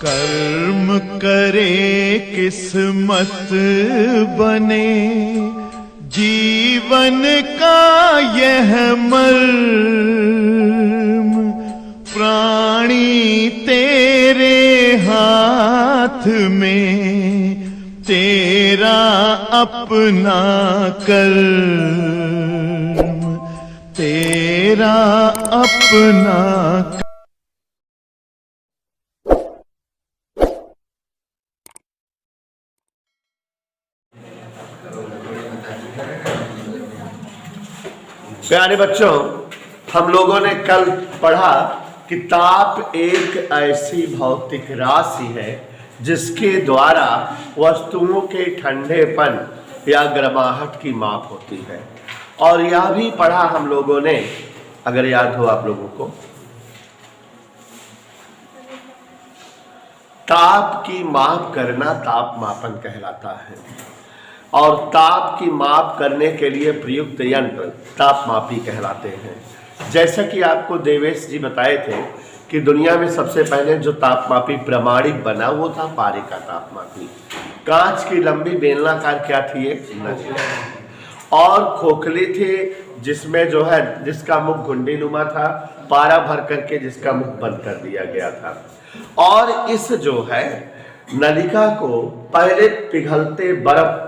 कर्म करे किस्मत बने, जीवन का यह मर्म, प्राणी तेरे हाथ में, तेरा अपना कर्म, तेरा अपना। प्यारे बच्चों, हम लोगों ने कल पढ़ा कि ताप एक ऐसी भौतिक राशि है जिसके द्वारा वस्तुओं के ठंडेपन या गर्माहट की माप होती है। और यह भी पढ़ा हम लोगों ने, अगर याद हो आप लोगों को, ताप की माप करना तापमापन कहलाता है। और ताप की माप करने के लिए प्रयुक्त यंत्र तापमापी कहलाते हैं। जैसा कि आपको देवेश जी बताए थे कि दुनिया में सबसे पहले जो तापमापी प्रमाणिक बना वो था पारे का तापमापी। कांच की लंबी बेलनाकार क्या थी, एक नली, और खोखली थी जिसमें जो है जिसका मुख घुंडीनुमा था, पारा भर करके जिसका मुख बंद कर दिया गया था। और इस जो है नलिका को पहले पिघलते बर्फ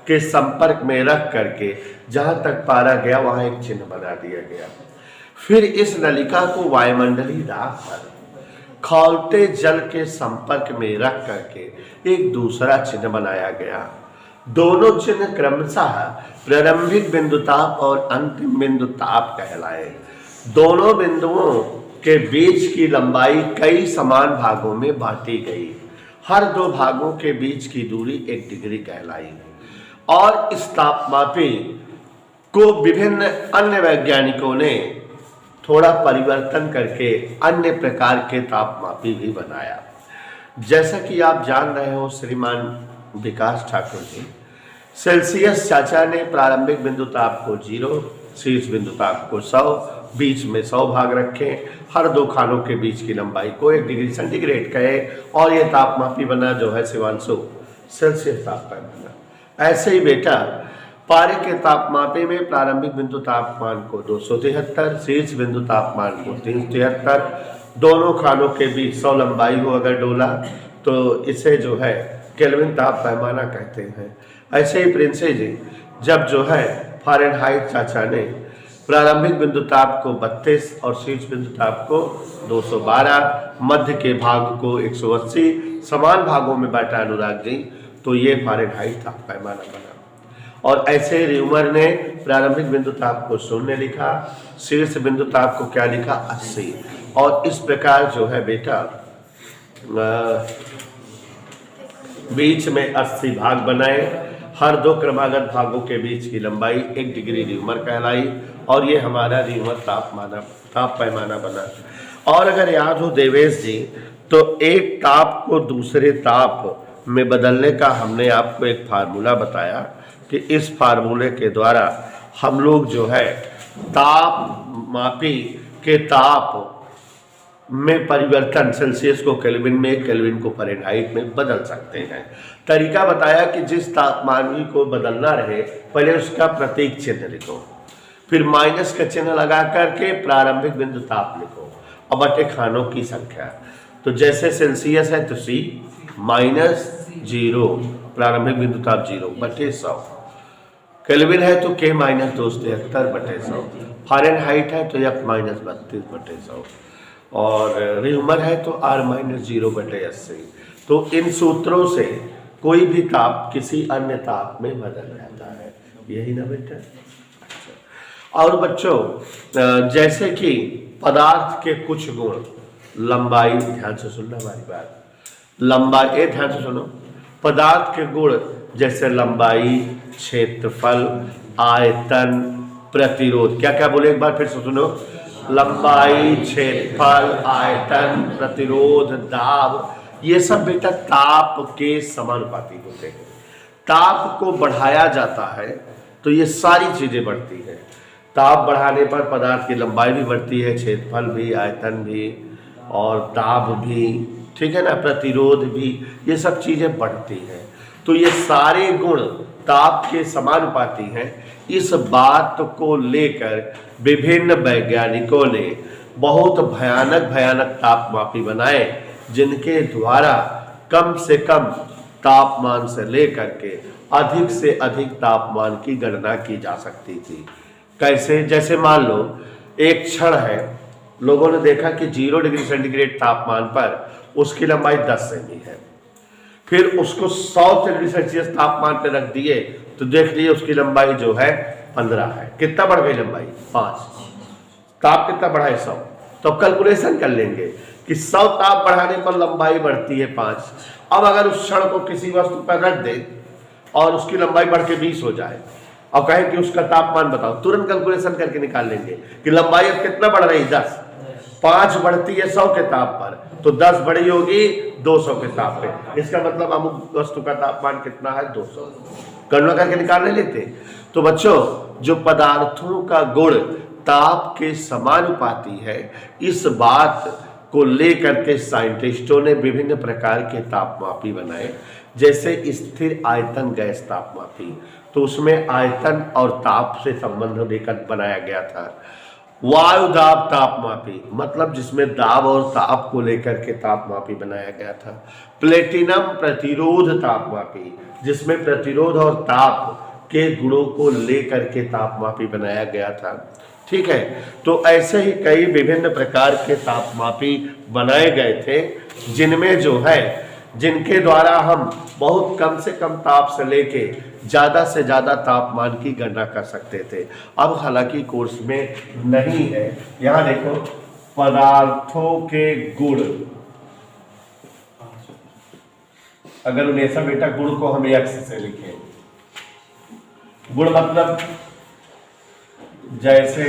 के संपर्क में रख करके जहां तक पारा गया वहां एक चिन्ह बना दिया गया। फिर इस नलिका को वायुमंडलीय दाब पर खौलते जल के संपर्क में रख करके एक दूसरा चिन्ह बनाया गया। दोनों चिन्ह क्रमशः प्रारंभिक बिंदु ताप और अंतिम बिंदु ताप कहलाए। दोनों बिंदुओं के बीच की लंबाई कई समान भागों में बांटी गई। हर दो भागों के बीच की दूरी 1 डिग्री कहलाई। और इस तापमापी को विभिन्न अन्य वैज्ञानिकों ने थोड़ा परिवर्तन करके अन्य प्रकार के तापमापी भी बनाया। जैसा कि आप जान रहे हो, श्रीमान विकास ठाकुर जी, सेल्सियस चाचा ने प्रारंभिक बिंदु ताप को 0, शीर्ष बिंदु ताप को 100, बीच में 100 भाग रखे, हर दो खानों के बीच की लंबाई को 1 डिग्री सेंटीग्रेड कहे, और यह तापमापी बना जो है शिवांशु सेल्सियस तापमान बना। ऐसे ही बेटा, पारे के तापमापी में प्रारंभिक बिंदु तापमान को 273, शीर्ष बिंदु तापमान को 373, दोनों खानों के बीच 100 लंबाई हो अगर डोला तो इसे जो है केल्विन ताप पैमाना कहते हैं। ऐसे ही प्रिंसेस जी, जब जो है फ़ारेनहाइट चाचा ने प्रारंभिक बिंदु ताप को 32 और शीर्ष बिंदु ताप को 212, मध्य के भाग को 180 समान भागों में बांटा अनुराग जी, तो ये फ़ारेनहाइट ताप पैमाना बना। और ऐसे र्यूमर ने प्रारंभिक बिंदु ताप को 0 लिखा, शीर्ष बिंदु ताप को क्या लिखा, 80। और इस प्रकार जो है बेटा बीच में 80 भाग बनाए। हर दो क्रमागत भागों के बीच की लंबाई 1 डिग्री र्यूमर कहलाई। और ये हमारा र्यूमर ताप पैमाना बना। और अगर याद हो देवेश जी, तो एक ताप को दूसरे ताप में बदलने का हमने आपको एक फार्मूला बताया कि इस फार्मूले के द्वारा हम लोग जो है तापमापी के ताप में परिवर्तन, सेल्सियस को केल्विन में, केल्विन को फ़ारेनहाइट में बदल सकते हैं। तरीका बताया कि जिस तापमापी को बदलना रहे पहले उसका प्रतीक चिन्ह लिखो, फिर माइनस का चिन्ह लगा करके प्रारंभिक बिंदु ताप लिखो और बटे खानों की संख्या। तो जैसे सेल्सियस है तो C -0, प्रारंभिक बिंदु ताप 0 बटे 100, केल्विन है तो K -273 बटे 100, फ़ारेनहाइट है तो F -32 बटे 100, और र्यूमर है तो R -0 बटे 80। तो इन सूत्रों से कोई भी ताप किसी अन्य ताप में बदल जाता है, यही ना बेटा। और बच्चों, जैसे कि पदार्थ के कुछ गुण, लंबाई, ध्यान से सुनना हमारी बात, लंबाई, ध्यान से सुनो, पदार्थ के गुण जैसे लंबाई, क्षेत्रफल, आयतन, प्रतिरोध, क्या क्या बोले एक बार फिर से सुनो, लंबाई, क्षेत्रफल, आयतन, प्रतिरोध, दाब, ये सब बेटा ताप के समानुपाती होते हैं। ताप को बढ़ाया जाता है तो ये सारी चीजें बढ़ती हैं। ताप बढ़ाने पर पदार्थ की लंबाई भी बढ़ती है, क्षेत्रफल भी, आयतन भी और दाब भी, ठीक है ना, प्रतिरोध भी, ये सब चीज़ें बढ़ती हैं। तो ये सारे गुण ताप के समानुपाती हैं। इस बात को लेकर विभिन्न वैज्ञानिकों ने बहुत भयानक भयानक तापमापी बनाए, जिनके द्वारा कम से कम तापमान से लेकर के अधिक से अधिक तापमान की गणना की जा सकती थी। कैसे? जैसे मान लो एक क्षण है, लोगों ने देखा कि 0 डिग्री सेंटीग्रेड तापमान पर उसकी लंबाई 10 सेमी है, फिर उसको 100 डिग्री सेल्सियस तापमान पर रख दिए तो देख लिए उसकी लंबाई जो है 15 है। कितना बढ़ गई लंबाई? 5। ताप कितना बढ़ा है? 100। तो अब कैलकुलेशन कर लेंगे कि 100 ताप बढ़ाने पर लंबाई बढ़ती है 5। अब अगर उस क्षण को किसी वस्तु पर रख दे और उसकी लंबाई बढ़ के 20 हो जाए और कहें कि उसका तापमान बताओ, तुरंत कैलकुलेशन करके निकाल लेंगे कि लंबाई अब कितना बढ़ रही? 10। 5 बढ़ती है 100 के ताप पर, तो 10 बड़ी होगी 200 के ताप पे। इसका मतलब अमुक वस्तु का तापमान कितना है? 200। गणना करके निकाल नहीं लेते? तो बच्चों, जो पदार्थों का गुण ताप के समानुपाती है, इस बात को लेकर के साइंटिस्टों ने विभिन्न प्रकार के तापमापी बनाए। जैसे स्थिर आयतन गैस तापमापी, तो उसमें आयतन और ताप से संबंध लेकर बनाया गया था। वायु दाब तापमापी, मतलब जिसमें दाब और ताप को लेकर के तापमापी बनाया गया था। प्लेटिनम प्रतिरोध तापमापी, जिसमें प्रतिरोध और ताप के गुणों को लेकर के तापमापी बनाया गया था। ठीक है, तो ऐसे ही कई विभिन्न प्रकार के तापमापी बनाए गए थे, जिनमें जो है, जिनके द्वारा हम बहुत कम से कम ताप से लेके ज़्यादा से ज़्यादा तापमान की गणना कर सकते थे। अब हालांकि कोर्स में नहीं है। यहाँ देखो, पदार्थों के गुण, अगर उन्हें सब बेटा गुण को हम एक्स से लिखें, गुण मतलब जैसे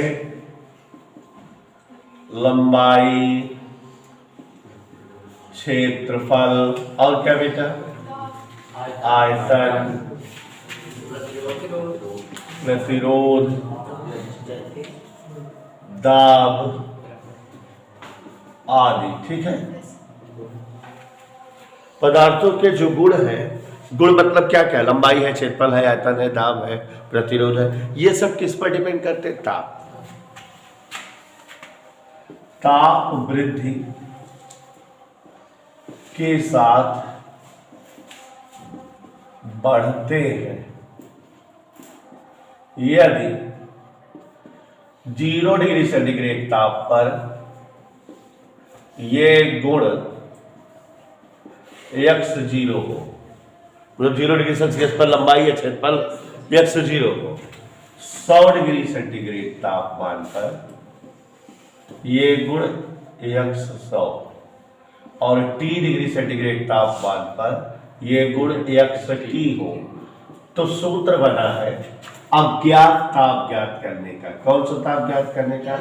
लंबाई, क्षेत्रफल और क्या बेटा? आयतन, प्रतिरोध, दाब आदि। ठीक है, पदार्थों के जो गुण हैं, गुण मतलब क्या क्या? लंबाई है, क्षेत्रफल है, आयतन है, दाब है, प्रतिरोध है। ये सब किस पर डिपेंड करते हैं? ताप। ताप वृद्धि के साथ बढ़ते हैं। यदि 0 डिग्री सेंटीग्रेड ताप पर ये गुण x0 हो, मतलब 0 डिग्री सेल्सियस पर लंबाई है, क्षेत्रफल x0 हो, 100 डिग्री सेंटीग्रेड तापमान पर ये गुण x100 और T डिग्री सेंटीग्रेड तापमान पर ये गुण xt हो, तो सूत्र बना है अज्ञात ताप ज्ञात करने का। कौन सा ताप ज्ञात करने का?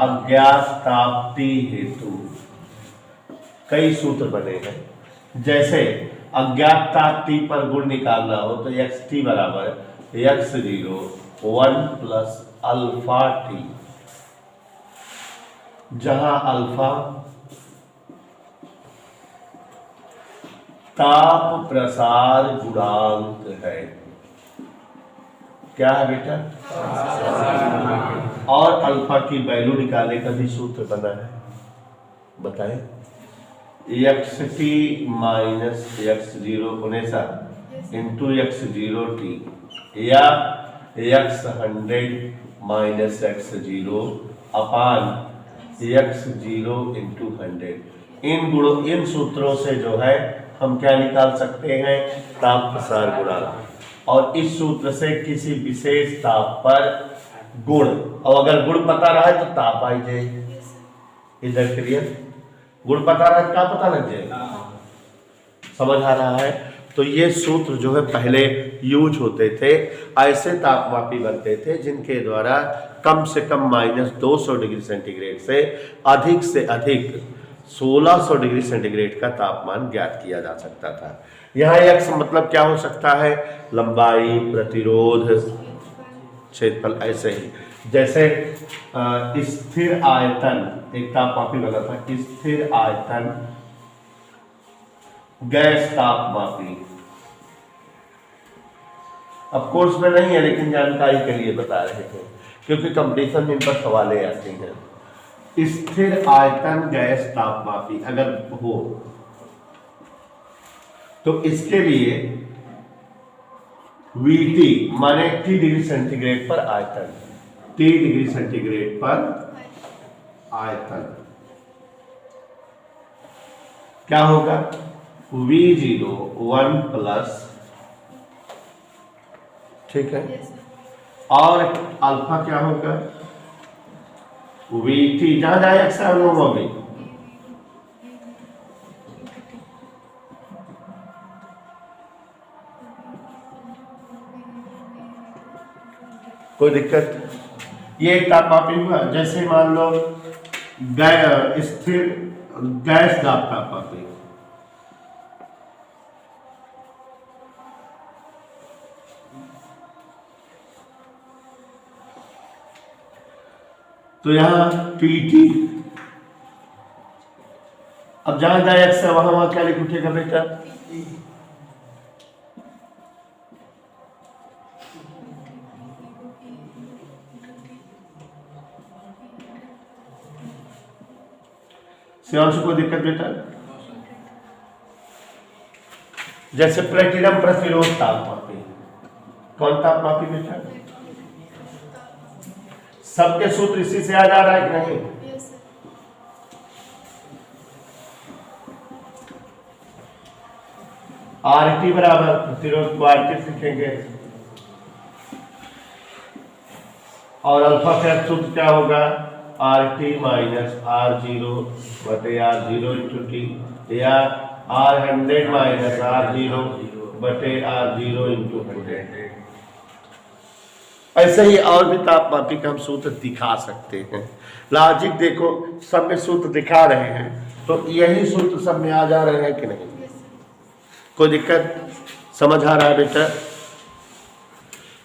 अज्ञात ताप T हेतु कई सूत्र बने हैं। जैसे अज्ञात ताप T पर गुण निकालना हो तो xt बराबर x0 1 प्लस अल्फा T, जहां अल्फा ताप प्रसार गुणांक है। क्या है बेटा? और अल्फा की वैल्यू निकालने का भी सूत्र बना है, बताएं। xt माइनस x0 हमेशा इंटू x0t या x100 माइनस x0 अपान x0 इंटू 100। इन सूत्रों से जो है हम क्या निकाल सकते हैं? ताप प्रसार गुणांक। और इस सूत्र से किसी विशेष ताप पर गुण, और अगर गुण पता रहा है तो ताप आई जाएगी। इधर क्लियर? गुण पता रहा है, क्या पता लग जाएगा? समझ आ रहा है? तो ये सूत्र जो है पहले यूज होते थे। ऐसे तापमापी बनते थे जिनके द्वारा कम से कम -200 डिग्री सेंटीग्रेड से अधिक 1600 डिग्री सेंटीग्रेड का तापमान ज्ञात किया जा सकता था। यहाँ x मतलब क्या हो सकता है? लंबाई, प्रतिरोध, क्षेत्रफल। ऐसे ही जैसे स्थिर आयतन, एक तापमापी बना था, स्थिर आयतन गैस तापमापी। अब कोर्स में नहीं है लेकिन जानकारी के लिए बता रहे हैं क्योंकि कंपटीशन में इन पर सवालें आती हैं। स्थिर आयतन गैस तापमापी अगर हो तो इसके लिए VT माने T डिग्री सेंटीग्रेड पर आयतन, T डिग्री सेंटीग्रेड पर आयतन क्या होगा? V0 1 प्लस, ठीक है, और अल्फा क्या होगा? VT जहां जाए एक्सट्रा होगा भी कोई दिक्कत? ये एक तापमापी हुआ। जैसे मान लो स्थिर गैस दाब तापमापी, तो यहां PT, अब जहां जाए एक्स वहां क्या लिख उठेगा बेटा? शिवांशु को दिक्कत बेटा? जैसे प्लेटिनम प्रतिरोध तापमापी, कौन तापमापी बेटा? सबके सूत्र इसी से याद आ रहा है कि नहीं? RT बराबर प्रतिरोध को RT लिखेंगे और अल्फा का सूत्र क्या होगा? RT माइनस R0 बटे R0 इंटू T, या R100 माइनस R0 बटे R0 इंटू 100। ऐसे ही और भी तापमापी का हम सूत्र दिखा सकते हैं। लॉजिक देखो, सब में सूत्र दिखा रहे हैं तो यही सूत्र सब में आ जा रहे हैं कि नहीं? कोई दिक्कत? समझ आ रहा है बेटा?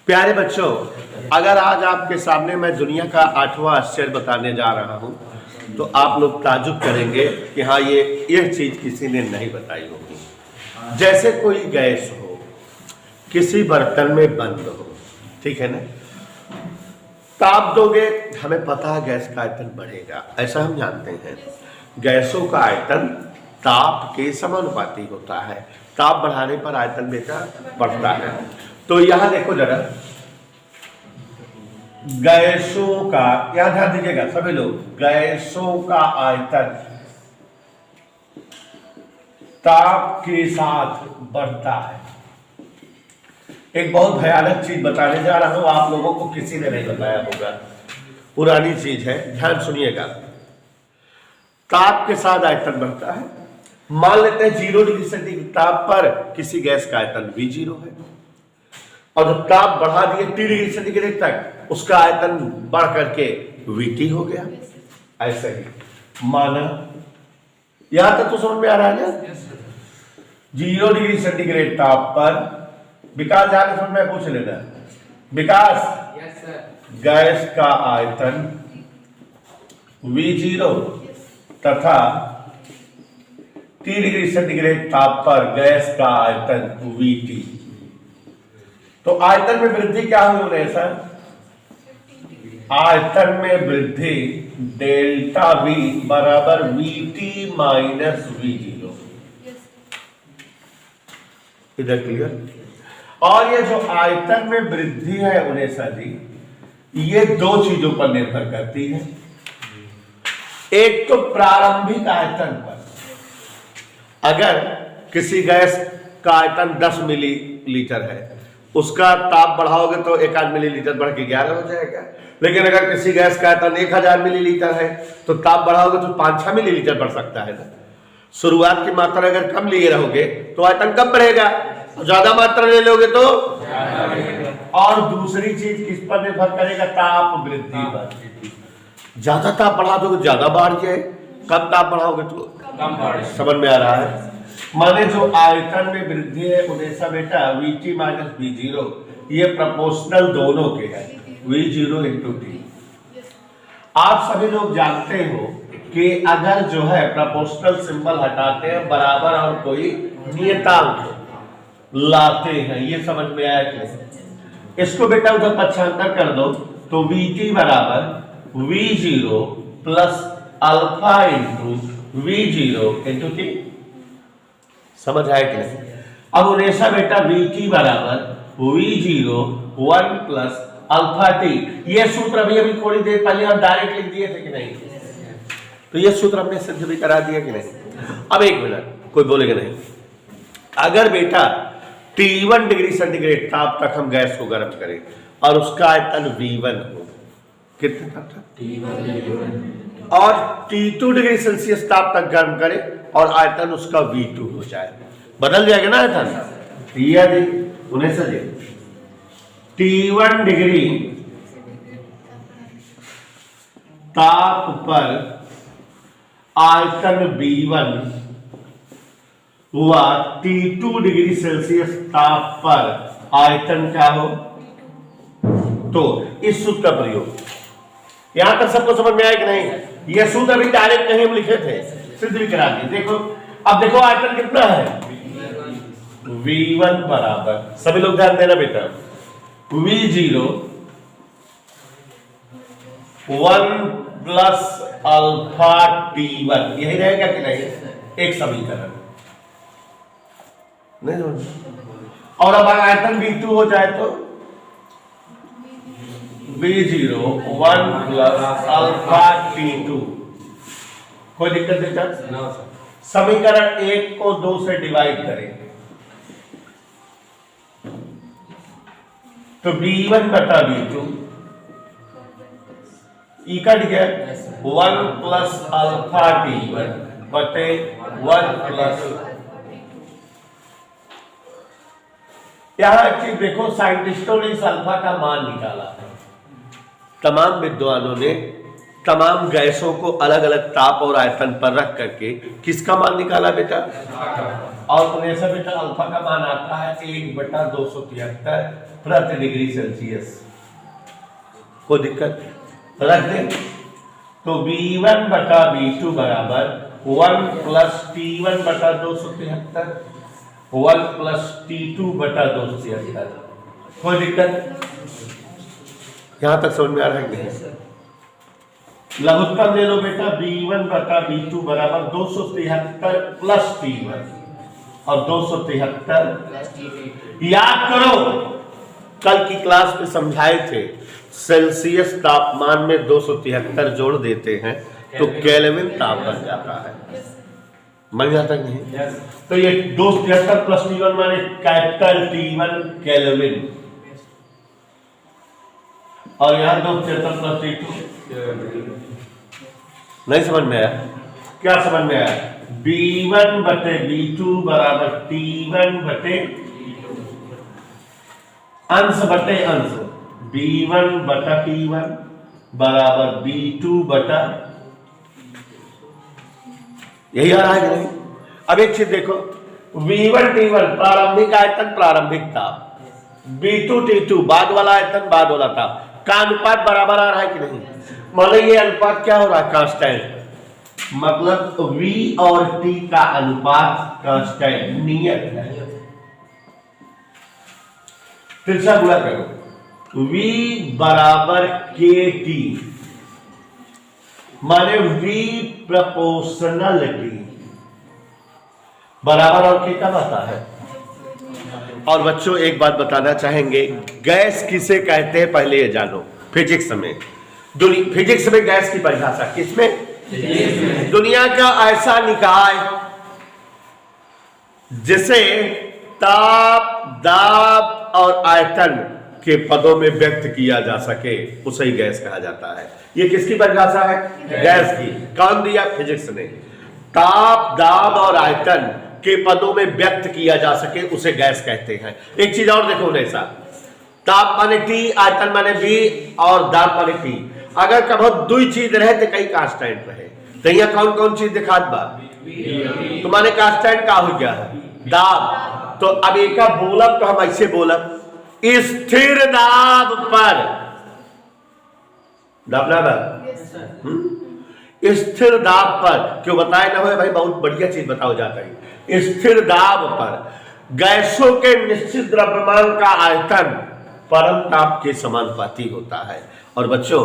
प्यारे बच्चों, अगर आज आपके सामने मैं दुनिया का 8वां आश्चर्य बताने जा रहा हूं तो आप लोग ताजुब करेंगे कि हाँ ये चीज किसी ने नहीं बताई होगी। जैसे कोई गैस हो किसी बर्तन में बंद हो, ठीक है ना, ताप दोगे, हमें पता है गैस का आयतन बढ़ेगा, ऐसा हम जानते हैं। गैसों का आयतन ताप के समानुपाती होता है, ताप बढ़ाने पर आयतन बेटा बढ़ता है। तो यहां देखो जरा, गैसों का, यहां ध्यान दीजिएगा सभी लोग, गैसों का आयतन ताप के साथ बढ़ता है। एक बहुत भयानक चीज बताने जा रहा हूं, आप लोगों को किसी ने नहीं बताया होगा, पुरानी चीज है, ध्यान सुनिएगा। ताप के साथ आयतन बढ़ता है। मान लेते हैं 0 डिग्री सेंटीग्रेड ताप पर किसी गैस का आयतन V0 है और जब ताप बढ़ा दिए 3 डिग्री सेंटीग्रेड तक उसका आयतन बढ़ करके VT हो गया। ऐसे ही माना, यहां तक तो समझ में आ रहा है ना? 0 डिग्री सेंटीग्रेड ताप पर विकास जाने समझ में पूछ लेना, विकास गैस का आयतन V0 तथा 3 डिग्री सेंटीग्रेड ताप पर गैस का आयतन VT। तो आयतन में वृद्धि क्या हुई उन्हें सर? आयतन में वृद्धि डेल्टा V बराबर VT माइनस V0। इधर क्लियर? और ये जो आयतन में वृद्धि है उनेसा जी, ये दो चीजों पर निर्भर करती है। एक तो प्रारंभिक आयतन पर, अगर किसी गैस का आयतन 10 मिलीलीटर है, उसका ताप बढ़ाओगे तो 1 मिलीलीटर बढ़ के 11 हो जाएगा। लेकिन अगर किसी गैस का आयतन 1000 मिलीलीटर है तो ताप बढ़ाओगे तो 5-6 मिलीलीटर बढ़ सकता है ना। शुरुआत की मात्रा अगर कम लिए रहोगे तो आयतन कम बढ़ेगा, ज्यादा मात्रा ले लोगे तो। और दूसरी चीज किस पर निर्भर करेगा? ताप वृद्धि पर। ज्यादा ताप बढ़ा दोगे ज्यादा बढ़ जाए, कम ताप बढ़ाओगे तो कम बढ़। समझ में आ रहा है? माने जो आयतन में वृद्धि है उन्हें सब बेटा VT माइनस V0, ये प्रोपोर्शनल दोनों के है, V0 इंटू T। आप सभी लोग जानते हो कि अगर जो है प्रोपोर्शनल सिंबल हटाते हैं बराबर और कोई नियतांक लाते हैं, ये समझ में आया कि नहीं? इसको बेटा उधर पक्षांतर कर दो तो VT बराबर V0 plus alpha into V0 into T। समझ आया कि नहीं? अब उनेशा बेटा VT बराबर V0 1 प्लस अल्फा T, ये सूत्र अभी थोड़ी देर पहले हम डायरेक्ट लिख दिए थे कि नहीं? तो ये सूत्र हमने सिद्ध भी करा दिया कि नहीं? अब एक मिनट, कोई बोलेगा नहीं। अगर बेटा T1 डिग्री सेंटीग्रेड ताप तक हम गैस को गर्म करें और उसका आयतन V1 हो, कितने ताप तक? और T2 डिग्री सेल्सियस ताप तक गर्म करें और आयतन उसका V2 हो जाए, बदल जाएगा ना आयतन? यदि उन्हें सजे T1 डिग्री ताप पर आयतन V1 हुआ T2 डिग्री सेल्सियस ताप पर आयतन क्या हो, तो इस सूत्र का प्रयोग, यहां तक सबको समझ में आया कि नहीं? यह सूत्र अभी डायरेक्ट कहीं हम लिखे थे, सिद्ध भी करा दिए। देखो अब देखो आयतन कितना है, V1 बराबर, सभी लोग ध्यान देना बेटा, V0 1 प्लस अल्फा T1, यही रहेगा कि नहीं? एक समीकरण नहीं। और अब आयतन V2 हो जाए तो V0 1 प्लस अल्फा T2, कोई दिक्कत बेटा? समीकरण 1 को 2 से डिवाइड करें तो V1 बटा V2 ई कट गया, 1 प्लस अल्फा T1 बटे 1 प्लस। यहां एक चीज देखो, साइंटिस्टों ने इस अल्फा का मान निकाला है। तमाम विद्वानों ने तमाम गैसों को अलग अलग ताप और आयतन पर रख करके किसका मान निकाला बेटा? और उन्हें से बेटा अल्फा का मान आता है 1/273 प्रति डिग्री सेल्सियस। कोई दिक्कत? रख दे तो V1 बटा V2 बराबर 1 प्लस T1 बटा 273 1 प्लस T2 बटा 273। कोई दिक्कत? यहां तक समझ में आ रहा है कि नहीं? लघुत्तम ले लो बेटा, V1 बटा V2 बराबर 273 प्लस T1 और 273। याद करो कल की क्लास में समझाए थे, सेल्सियस तापमान में 273 जोड़ देते हैं तो केल्विन ताप बन जाता है। मन जाता नहीं? तो ये 273 प्लस T1 माने कैपिटल T1 केल्विन, और यहां 273 प्लस T2। नहीं समझ में आया? क्या समझ में आया? B1 बटे B2 बराबर T1 बटे अंश बटे अंश, B1 बटा T1 बराबर B2 बटा, यही आ रहा है कि नहीं? अब एक चीज देखो, V1 T1 प्रारंभिक आयतन प्रारंभिक ताप, B2 T2 बाद वाला आयतन बाद वाला ताप का अनुपात बराबर आ रहा है कि नहीं? माने ये अनुपात क्या हो रहा है? कांस्टेंट, मतलब V और T का अनुपात कांस्टेंट नियत है। फिर से गुणा करो, V बराबर KT माने V प्रोपोर्शनल T बराबर और K कब आता है? और बच्चों एक बात बताना चाहेंगे, गैस किसे कहते हैं पहले ये जानो। फिजिक्स में, फिजिक्स में गैस की परिभाषा किसमें? दुनिया का ऐसा निकाय जिसे ताप, दाब और आयतन के पदों में व्यक्त किया जा सके उसे ही गैस कहा जाता है। ये किसकी परिभाषा है? गैस की। कौन दिया? फिजिक्स ने। ताप, दाब और आयतन के पदों में व्यक्त किया जा सके उसे गैस कहते हैं। एक चीज और देखो ऐसा, ताप माने T, आयतन माने V और दाब माने T। अगर कभी दुई चीज रहे तो कई कांस्टेंट रहे, तो यहाँ कौन कौन चीज दिखात बा? तुम्हारे कांस्टेंट का हो गया है? दाब। तो अब एक बोलब तो हम ऐसे बोलब, स्थिर दाब पर, स्थिर दाब पर, क्यों बताए ना हो भाई, बहुत बढ़िया चीज बताओ जाता है। स्थिर दाब पर गैसों के निश्चित द्रव्यमान का आयतन परम ताप के समानुपाती होता है। और बच्चों,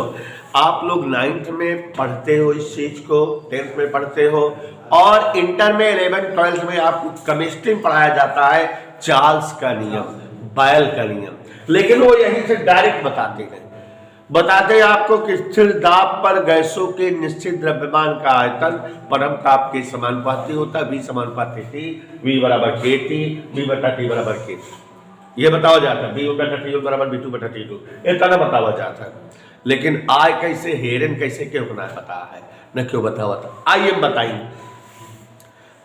आप लोग 9th में पढ़ते हो इस चीज को, 10th में पढ़ते हो, और इंटर में 11th 12th में आपको केमिस्ट्री में पढ़ाया जाता है चार्ल्स का नियम, बायल का नियम। लेकिन वो यहीं से डायरेक्ट बताते हैं आपको कि स्थिर दाब पर गैसों के निश्चित द्रव्यमान का आयतन परम ताप के समानुपाती होता है, V समानुपाती T, V बराबर KT, V बटा T बराबर KT। ये बताया जाता है V बटा T बराबर V2 बटा T2, इतना बताया जाता है। लेकिन आय कैसे, हेरन कैसे, क्यों होना पता है न, क्यों बताओ था, आइए बताइए।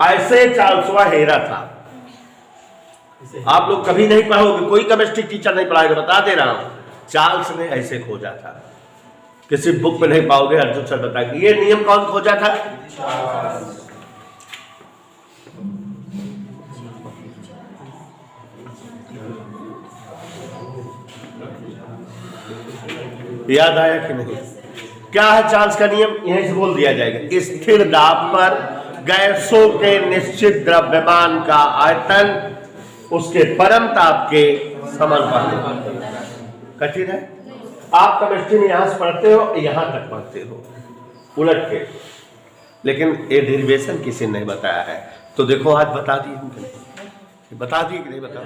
ऐसे चार्ल्सवा हेरा था, आप लोग कभी नहीं पढ़ोगे, कोई केमिस्ट्री टीचर नहीं पढ़ाएगा, बता दे रहा हूं। चार्ल्स ने ऐसे खोजा था, किसी बुक में नहीं पाओगे, अर्जुन सर बताएंगे। ये नियम कौन खोजा था? याद आया कि नहीं? क्या है चार्ल्स का नियम? यहीं से बोल दिया जाएगा। स्थिर दाब पर गैसों के निश्चित द्रव्यमान का आयतन उसके परम ताप के समानुपाती। कठिन है, आप केमिस्ट्री में यहां से पढ़ते हो, यहां तक पढ़ते हो उलट के, लेकिन ये डेरिवेशन किसी ने नहीं बताया है। तो देखो आज बता दिए कि नहीं बता?